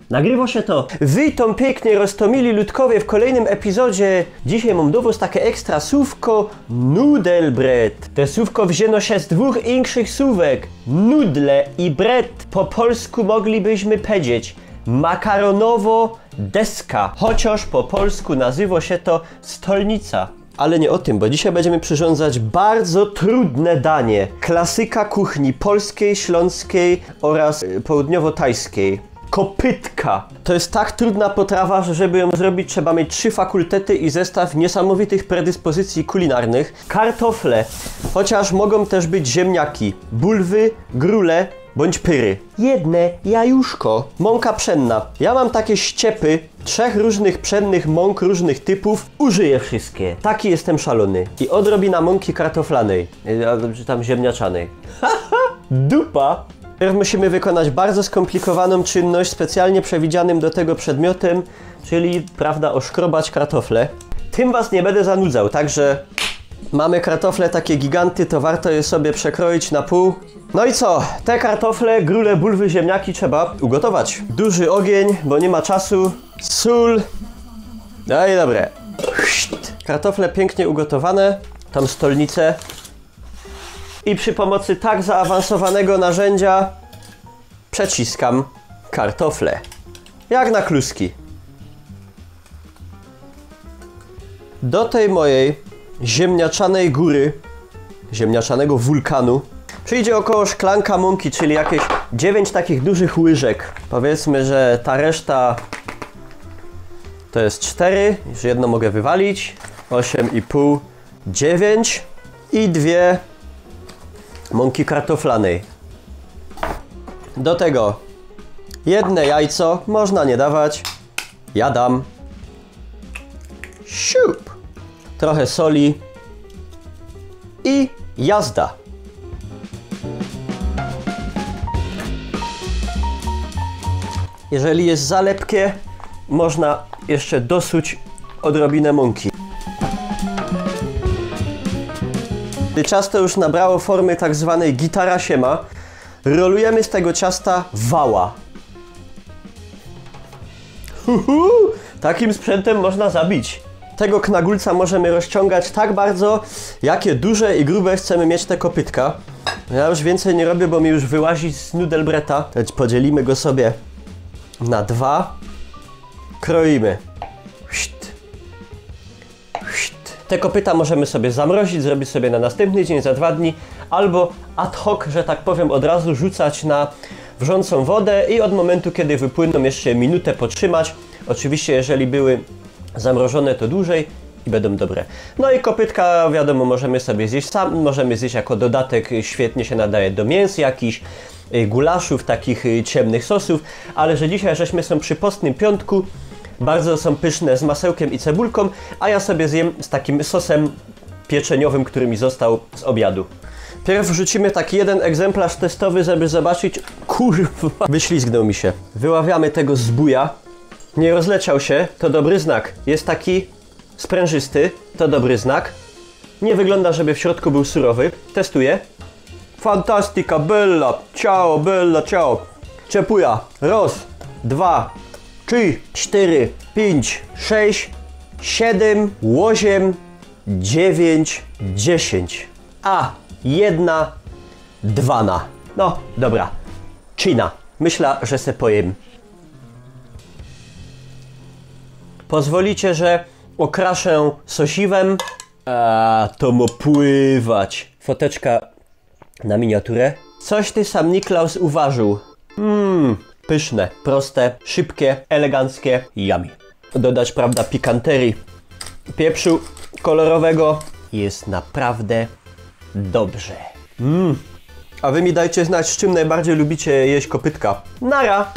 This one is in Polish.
Nagrywa się to. Witam pięknie roztomili ludkowie w kolejnym epizodzie. Dzisiaj mam do was takie ekstra słówko nudelbret. Te słówko wzięło się z dwóch inszych słówek. Nudle i bret. Po polsku moglibyśmy powiedzieć makaronowo deska. Chociaż po polsku nazywa się to stolnica. Ale nie o tym, bo dzisiaj będziemy przyrządzać bardzo trudne danie. Klasyka kuchni polskiej, śląskiej oraz południowo-tajskiej. Kopytka. To jest tak trudna potrawa, że żeby ją zrobić, trzeba mieć 3 fakultety i zestaw niesamowitych predyspozycji kulinarnych. Kartofle, chociaż mogą też być ziemniaki, bulwy, grule bądź pyry. Jedne jajuszko. Mąka pszenna. Ja mam takie ściepy 3 różnych pszennych mąk różnych typów. Użyję wszystkie. Taki jestem szalony. I odrobina mąki kartoflanej. Czy tam ziemniaczanej. Dupa. Teraz musimy wykonać bardzo skomplikowaną czynność specjalnie przewidzianym do tego przedmiotem, czyli, prawda, oszkrobać kartofle. Tym was nie będę zanudzał, także mamy kartofle takie giganty, to warto je sobie przekroić na pół. No i co? Te kartofle, grule, bulwy, ziemniaki trzeba ugotować. Duży ogień, bo nie ma czasu. Sól. No i dobre. Kartofle pięknie ugotowane. Tam stolnicę. I przy pomocy tak zaawansowanego narzędzia przeciskam kartofle. Jak na kluski. Do tej mojej ziemniaczanej góry, ziemniaczanego wulkanu, przyjdzie około szklanka mąki, czyli jakieś 9 takich dużych łyżek. Powiedzmy, że ta reszta to jest 4, już jedno mogę wywalić. 8,5, 9 i 2 mąki kartoflanej. Do tego jedno jajco, można nie dawać. Ja dam. Siup. Trochę soli. I jazda. Jeżeli jest za lepkie, można jeszcze dosuć odrobinę mąki. Ciasto już nabrało formy tak zwanej gitara siema. Rolujemy z tego ciasta wała. Takim sprzętem można zabić. Tego knagulca możemy rozciągać tak bardzo, jakie duże i grube chcemy mieć te kopytka. Ja już więcej nie robię, bo mi już wyłazi z nudelbreta. Podzielimy go sobie na 2. Kroimy. Te kopyta możemy sobie zamrozić, zrobić sobie na następny dzień, za 2 dni, albo ad hoc, że tak powiem, od razu rzucać na wrzącą wodę i od momentu, kiedy wypłyną, jeszcze minutę potrzymać. Oczywiście, jeżeli były zamrożone, to dłużej i będą dobre. No i kopytka, wiadomo, możemy sobie zjeść sam, możemy zjeść jako dodatek, świetnie się nadaje do mięs jakichś, gulaszów, takich ciemnych sosów, ale że dzisiaj żeśmy są przy postnym piątku, bardzo są pyszne z masełkiem i cebulką, a ja sobie zjem z takim sosem pieczeniowym, który mi został z obiadu. Pierw wrzucimy taki jeden egzemplarz testowy, żeby zobaczyć... Kurwa! Wyślizgnął mi się. Wyławiamy tego zbója. Nie rozleciał się, to dobry znak. Jest taki sprężysty, to dobry znak. Nie wygląda, żeby w środku był surowy. Testuję. Fantastica, bella, ciao, bella, ciao. Czepuja. Raz, 2, 3, 4, 5, 6, 7, 8, 9, 10. A, 1, 2. No, dobra. China. Myślę, że se pojem. Pozwolicie, że okraszę sosiwem. To mo pływać. Foteczka na miniaturę. Coś ty sam Niklaus uważył. Pyszne, proste, szybkie, eleganckie, yummy. Dodać, prawda, pikanterii, pieprzu kolorowego. Jest naprawdę dobrze. A wy mi dajcie znać, z czym najbardziej lubicie jeść kopytka. Nara!